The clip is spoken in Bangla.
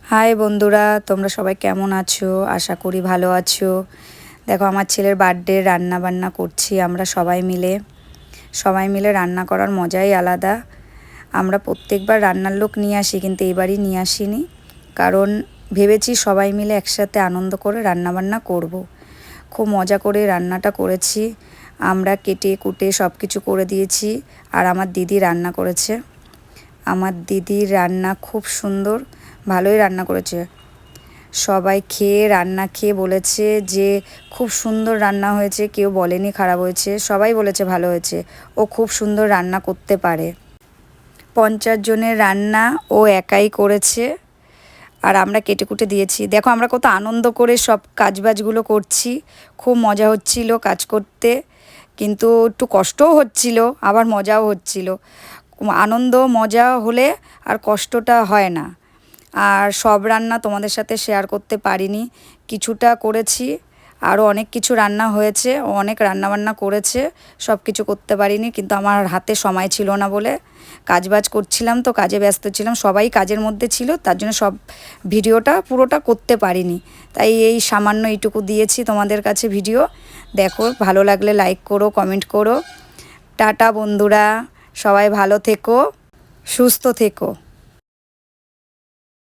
হাই বন্ধুরা, তোমরা সবাই কেমন আছো? আশা করি ভালো আছো। দেখো, আমার ছেলের বার্থডে রান্না বান্না করছি আমরা সবাই মিলে। সবাই মিলে রান্না করার মজাই আলাদা। আমরা প্রত্যেকবার রান্নার লোক নিয়ে আসি, কিন্তু এবারই নিয়ে আসিনি, কারণ ভেবেছি সবাই মিলে একসাথে আনন্দ করে রান্না বান্না করব। খুব মজা করে রান্নাটা করেছি। আমরা কেটে কুটে সব কিছু করে দিয়েছি, আর আমার দিদি রান্না করেছে। আমার দিদির রান্না খুব সুন্দর, ভালোই রান্না করেছে। সবাই রান্না খেয়ে বলেছে যে খুব সুন্দর রান্না হয়েছে, কেউ বলেনি খারাপ হয়েছে, সবাই বলেছে ভালো হয়েছে। ও খুব সুন্দর রান্না করতে পারে। 50 জনের রান্না ও একাই করেছে, আর আমরা কেটে কুটে দিয়েছি। দেখো, আমরা কত আনন্দ করে সব কাজবাজগুলো করছি। খুব মজা হচ্ছিল কাজ করতে, কিন্তু একটু কষ্টও হচ্ছিল, আবার মজাও হচ্ছিল। আনন্দ মজা হলে আর কষ্টটা হয় না। আর সব রান্না তোমাদের সাথে শেয়ার করতে পারিনি, কিছুটা করেছি। আরও অনেক কিছু রান্না হয়েছে, ও অনেক রান্নাবান্না করেছে, সব কিছু করতে পারিনি, কিন্তু আমার হাতে সময় ছিল না বলে কাজবাজ করছিলাম, তো কাজে ব্যস্ত ছিলাম, সবাই কাজের মধ্যে ছিল, তার জন্য সব ভিডিওটা পুরোটা করতে পারিনি। তাই এই সামান্য এইটুকু দিয়েছি তোমাদের কাছে ভিডিও। দেখো, ভালো লাগলে লাইক করো, কমেন্ট করো। টাটা বন্ধুরা, সবাই ভালো থেকো, সুস্থ থেকো।